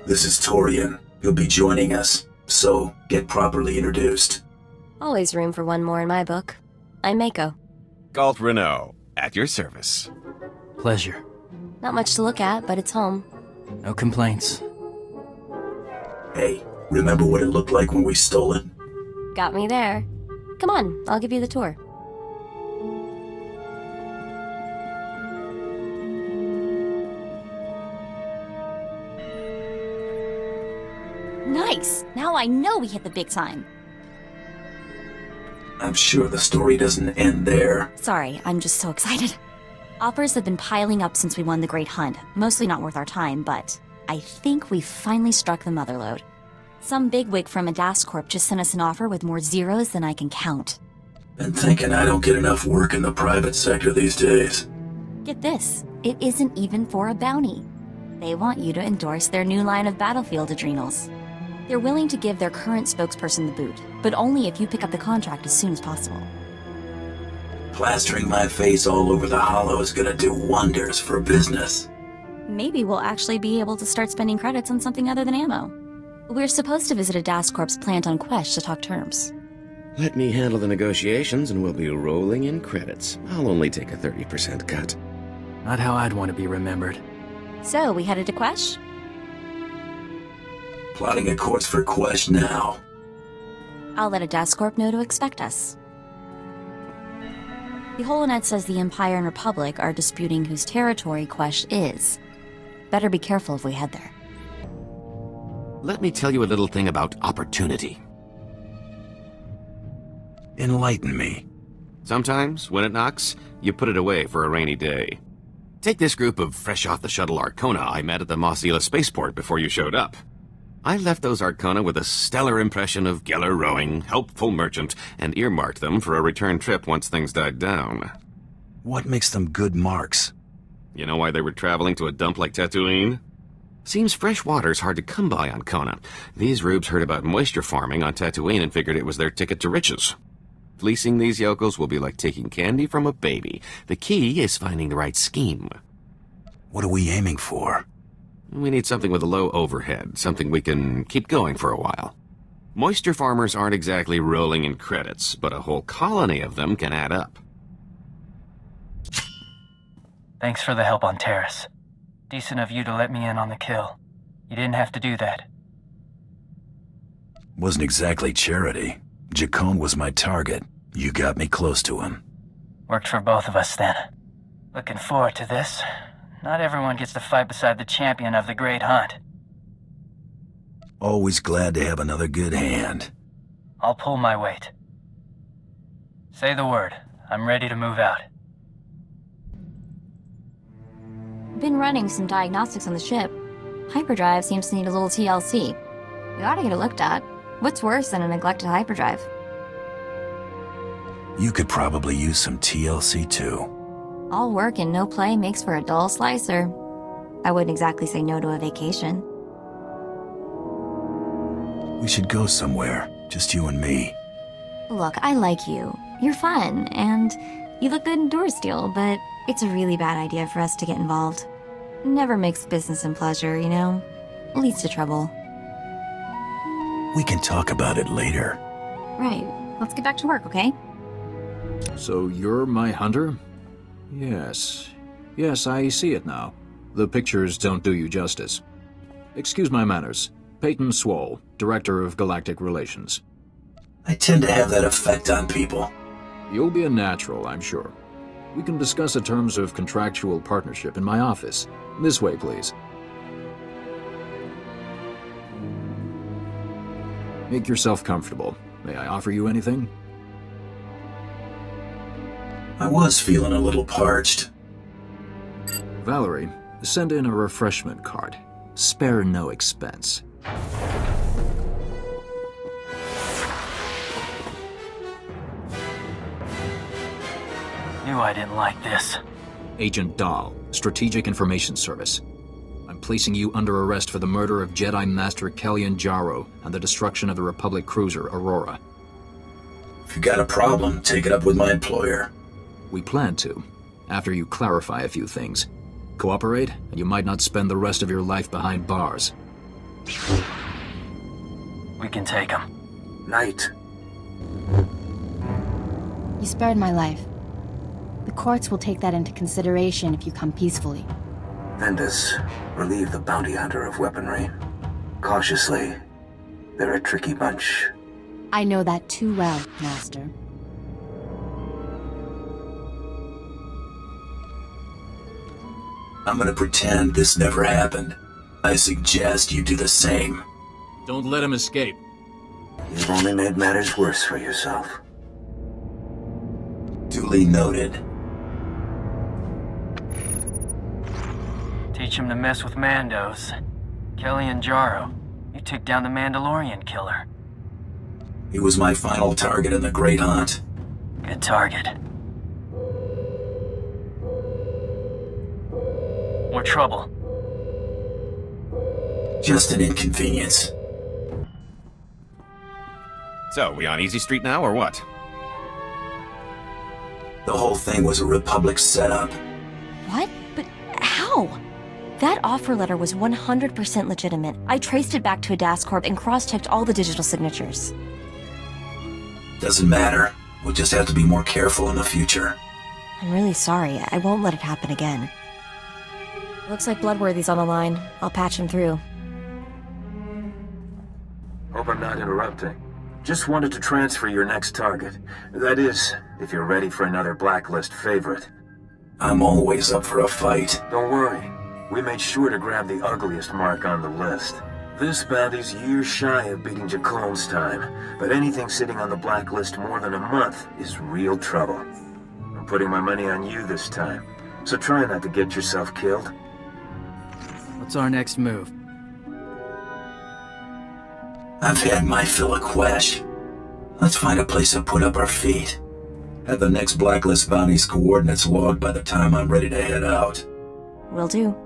This is Torian. He'll be joining us, so get properly introduced. Always room for one more in my book. I'm Mako. Galt Renault, at your service. Pleasure. Not much to look at, but it's home. No complaints. Hey, remember what it looked like when we stole it? Got me there. Come on, I'll give you the tour. Nice! Now I know we hit the big time. I'm sure the story doesn't end there. Sorry, I'm just so excited. Offers have been piling up since we won the Great Hunt. Mostly not worth our time, but I think we finally struck the motherlode. Some bigwig from Advertisement just sent us an offer with more zeros than I can count. Been thinking I don't get enough work in the private sector these days. Get this, it isn't even for a bounty. They want you to endorse their new line of battlefield adrenals. They're willing to give their current spokesperson the boot, but only if you pick up the contract as soon as possible. Plastering my face all over the hollow is gonna do wonders for business. Maybe we'll actually be able to start spending credits on something other than ammo. We're supposed to visit Advertisement's plant on Quesh to talk terms. Let me handle the negotiations and we'll be rolling in credits. I'll only take a 30% cut. Not how I'd want to be remembered. So, we headed to Quesh? Plotting a course for Quesh now. I'll let Advertisement know to expect us. The Holonet says the Empire and Republic are disputing whose territory Quesh is. Better be careful if we head there. Let me tell you a little thing about opportunity. Enlighten me. Sometimes, when it knocks, you put it away for a rainy day. Take this group of fresh-off-the-shuttle Arcona I met at the Mosila spaceport before you showed up. I left those Arcona with a stellar impression of Geller rowing, helpful merchant, and earmarked them for a return trip once things died down. What makes them good marks? You know why they were traveling to a dump like Tatooine? Seems fresh water's hard to come by on Kona. These rubes heard about moisture farming on Tatooine and figured it was their ticket to riches. Fleecing these yokels will be like taking candy from a baby. The key is finding the right scheme. What are we aiming for? We need something with a low overhead, something we can keep going for a while. Moisture farmers aren't exactly rolling in credits, but a whole colony of them can add up. Thanks for the help on Terrace. Decent of you to let me in on the kill. You didn't have to do that. Wasn't exactly charity. Jacone was my target. You got me close to him. Worked for both of us then. Looking forward to this. Not everyone gets to fight beside the champion of the Great Hunt. Always glad to have another good hand. I'll pull my weight. Say the word. I'm ready to move out. Been running some diagnostics on the ship. Hyperdrive seems to need a little TLC. We ought to get it looked at. What's worse than a neglected hyperdrive? You could probably use some TLC too. All work and no play makes for a dull slicer. I wouldn't exactly say no to a vacation. We should go somewhere, just you and me. Look, I like you. You're fun, and you look good in door steel, but it's a really bad idea for us to get involved. Never mix business and pleasure, you know? Leads to trouble. We can talk about it later. Right. Let's get back to work, okay? So you're my hunter? Yes. Yes, I see it now. The pictures don't do you justice. Excuse my manners. Peyton Swole, Director of Galactic Relations. I tend to have that effect on people. You'll be a natural, I'm sure. We can discuss the terms of contractual partnership in my office. This way, please. Make yourself comfortable. May I offer you anything? I was feeling a little parched. Valerie, send in a refreshment cart. Spare no expense. Knew I didn't like this. Agent Dahl, Strategic Information Service. I'm placing you under arrest for the murder of Jedi Master Kellyan Jarro and the destruction of the Republic cruiser Aurora. If you got a problem, take it up with my employer. We plan to, after you clarify a few things. Cooperate, and you might not spend the rest of your life behind bars. We can take him. Knight. You spared my life. The courts will take that into consideration if you come peacefully. Ventus, relieve the bounty hunter of weaponry. Cautiously. They're a tricky bunch. I know that too well, Master. I'm gonna pretend this never happened. I suggest you do the same. Don't let him escape. You've only made matters worse for yourself. Duly noted. Teach him to mess with Mandos. Kelly and Jaro, you took down the Mandalorian killer. He was my final target in the Great Hunt. Good target. More trouble. Just an inconvenience. So, we on Easy Street now, or what? The whole thing was a Republic setup. What? But how? That offer letter was 100% legitimate. I traced it back to Adas Corp and cross-checked all the digital signatures. Doesn't matter. We'll just have to be more careful in the future. I'm really sorry. I won't let it happen again. Looks like Bloodworthy's on the line. I'll patch him through. Hope I'm not interrupting. Just wanted to transfer your next target. That is, if you're ready for another blacklist favorite. I'm always up for a fight. Don't worry. We made sure to grab the ugliest mark on the list. This bounty's years shy of beating Jacone's time, but anything sitting on the blacklist more than a month is real trouble. I'm putting my money on you this time, so try not to get yourself killed. What's our next move? I've had my fill of Quesh. Let's find a place to put up our feet. Have the next blacklist bounty's coordinates logged by the time I'm ready to head out. Will do.